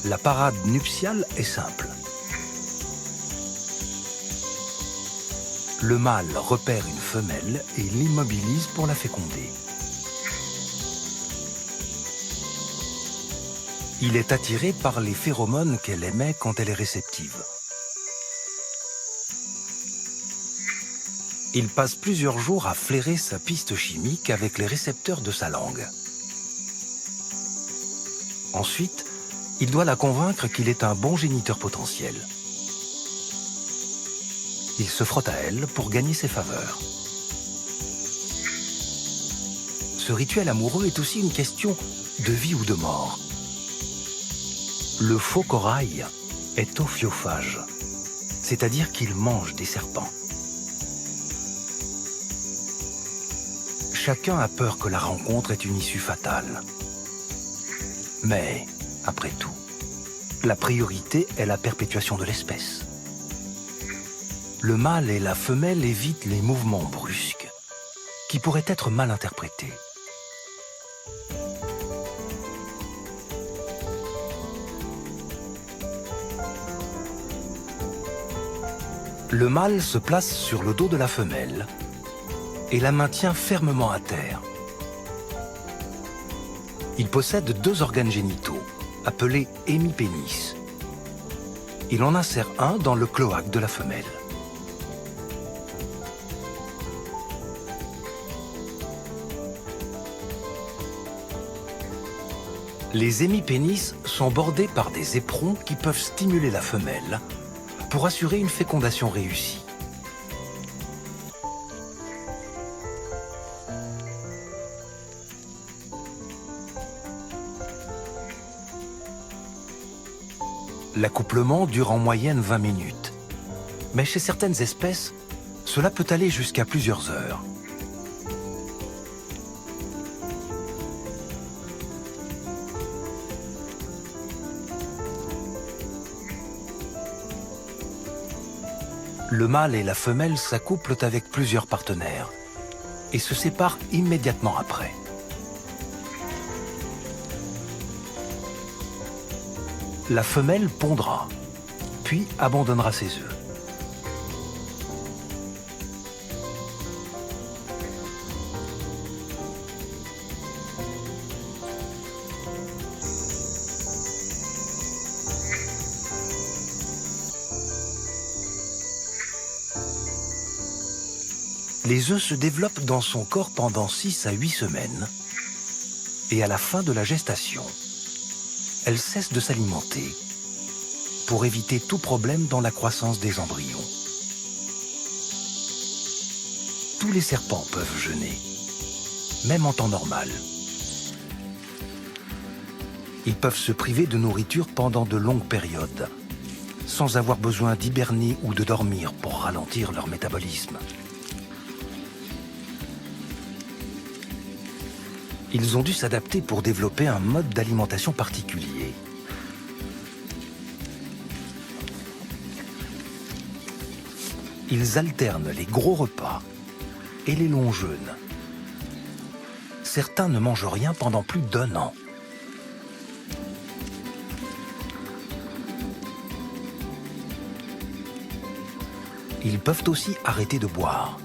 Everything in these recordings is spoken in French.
La parade nuptiale est simple. Le mâle repère une femelle et l'immobilise pour la féconder. Il est attiré par les phéromones qu'elle émet quand elle est réceptive. Il passe plusieurs jours à flairer sa piste chimique avec les récepteurs de sa langue. Ensuite, il doit la convaincre qu'il est un bon géniteur potentiel. Il se frotte à elle pour gagner ses faveurs. Ce rituel amoureux est aussi une question de vie ou de mort. Le faux corail est ophiophage, c'est-à-dire qu'il mange des serpents. Chacun a peur que la rencontre ait une issue fatale. Mais, après tout, la priorité est la perpétuation de l'espèce. Le mâle et la femelle évitent les mouvements brusques qui pourraient être mal interprétés. Le mâle se place sur le dos de la femelle et la maintient fermement à terre. Il possède 2 organes génitaux, appelés hémipénis. Il en insère un dans le cloaque de la femelle. Les hémipénis sont bordés par des éperons qui peuvent stimuler la femelle pour assurer une fécondation réussie. L'accouplement dure en moyenne 20 minutes. Mais chez certaines espèces, cela peut aller jusqu'à plusieurs heures. Le mâle et la femelle s'accouplent avec plusieurs partenaires et se séparent immédiatement après. La femelle pondra, puis abandonnera ses œufs. Les œufs se développent dans son corps pendant 6 à 8 semaines et à la fin de la gestation, elle cesse de s'alimenter pour éviter tout problème dans la croissance des embryons. Tous les serpents peuvent jeûner, même en temps normal. Ils peuvent se priver de nourriture pendant de longues périodes, sans avoir besoin d'hiberner ou de dormir pour ralentir leur métabolisme. Ils ont dû s'adapter pour développer un mode d'alimentation particulier. Ils alternent les gros repas et les longs jeûnes. Certains ne mangent rien pendant plus d'1 an. Ils peuvent aussi arrêter de boire.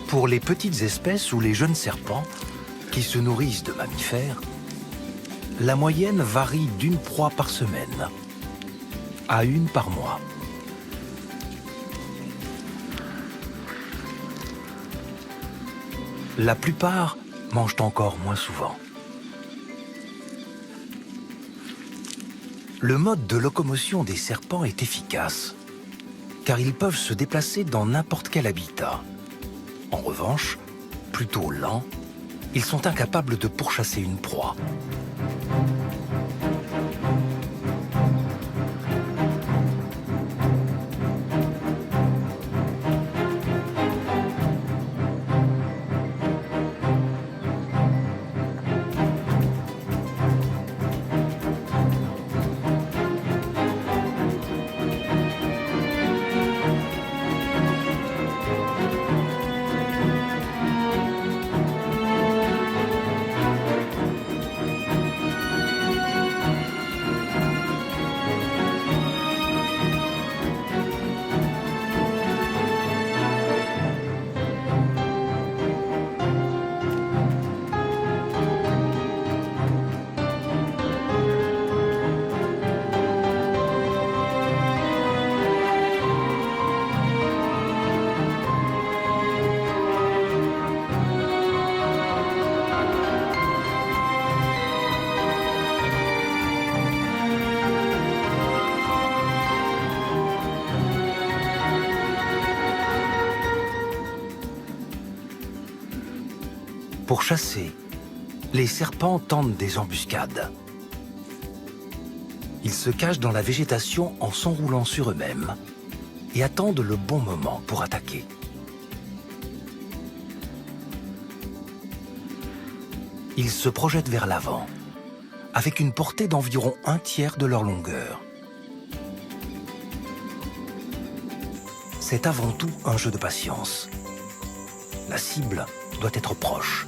Pour les petites espèces ou les jeunes serpents qui se nourrissent de mammifères, la moyenne varie d'1 proie par semaine à 1 par mois. La plupart mangent encore moins souvent. Le mode de locomotion des serpents est efficace, car ils peuvent se déplacer dans n'importe quel habitat. En revanche, plutôt lents, ils sont incapables de pourchasser une proie. Pour chasser, les serpents tentent des embuscades. Ils se cachent dans la végétation en s'enroulant sur eux-mêmes et attendent le bon moment pour attaquer. Ils se projettent vers l'avant, avec une portée d'environ 1/3 de leur longueur. C'est avant tout un jeu de patience. La cible doit être proche.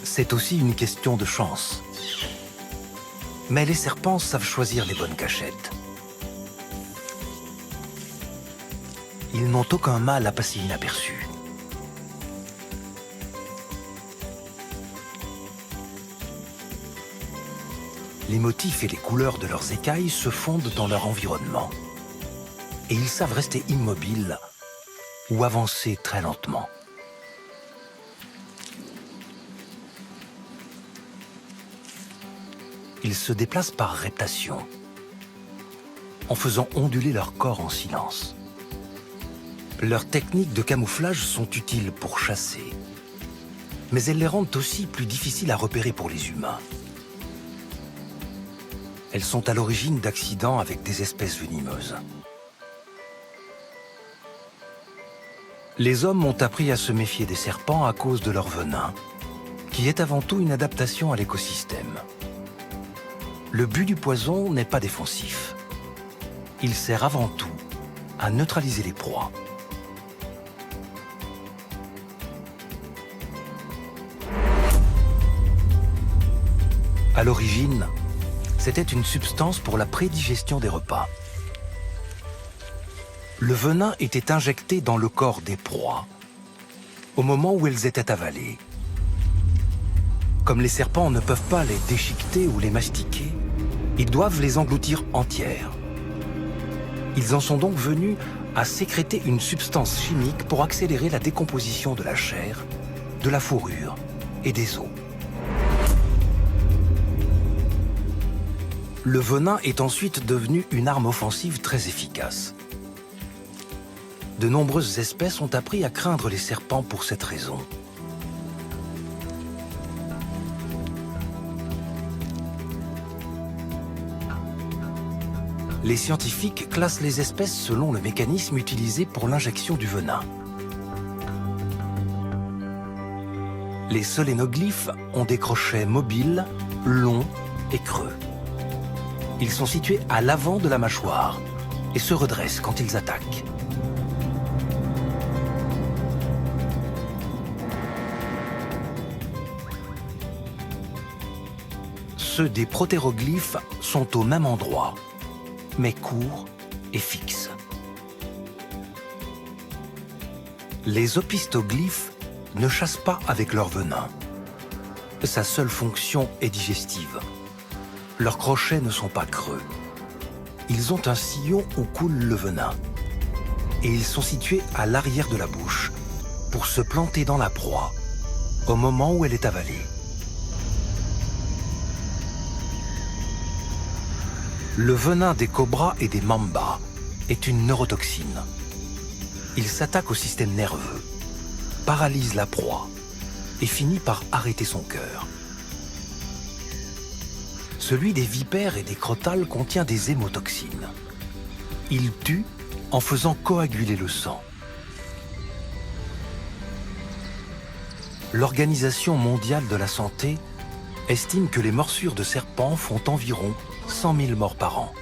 C'est aussi une question de chance. Mais les serpents savent choisir les bonnes cachettes. Ils n'ont aucun mal à passer inaperçus. Les motifs et les couleurs de leurs écailles se fondent dans leur environnement. Et ils savent rester immobiles ou avancer très lentement. Ils se déplacent par reptation, en faisant onduler leur corps en silence. Leurs techniques de camouflage sont utiles pour chasser, mais elles les rendent aussi plus difficiles à repérer pour les humains. Elles sont à l'origine d'accidents avec des espèces venimeuses. Les hommes ont appris à se méfier des serpents à cause de leur venin, qui est avant tout une adaptation à l'écosystème. Le but du poison n'est pas défensif. Il sert avant tout à neutraliser les proies. À l'origine, c'était une substance pour la prédigestion des repas. Le venin était injecté dans le corps des proies, au moment où elles étaient avalées. Comme les serpents ne peuvent pas les déchiqueter ou les mastiquer, ils doivent les engloutir entières. Ils en sont donc venus à sécréter une substance chimique pour accélérer la décomposition de la chair, de la fourrure et des os. Le venin est ensuite devenu une arme offensive très efficace. De nombreuses espèces ont appris à craindre les serpents pour cette raison. Les scientifiques classent les espèces selon le mécanisme utilisé pour l'injection du venin. Les solénoglyphes ont des crochets mobiles, longs et creux. Ils sont situés à l'avant de la mâchoire et se redressent quand ils attaquent. Ceux des protéroglyphes sont au même endroit, mais courts et fixes. Les opistoglyphes ne chassent pas avec leur venin. Sa seule fonction est digestive. Leurs crochets ne sont pas creux. Ils ont un sillon où coule le venin. Et ils sont situés à l'arrière de la bouche pour se planter dans la proie au moment où elle est avalée. Le venin des cobras et des mambas est une neurotoxine. Il s'attaque au système nerveux, paralyse la proie et finit par arrêter son cœur. Celui des vipères et des crotales contient des hémotoxines. Il tue en faisant coaguler le sang. L'Organisation mondiale de la santé estime que les morsures de serpents font environ 100 000 morts par an.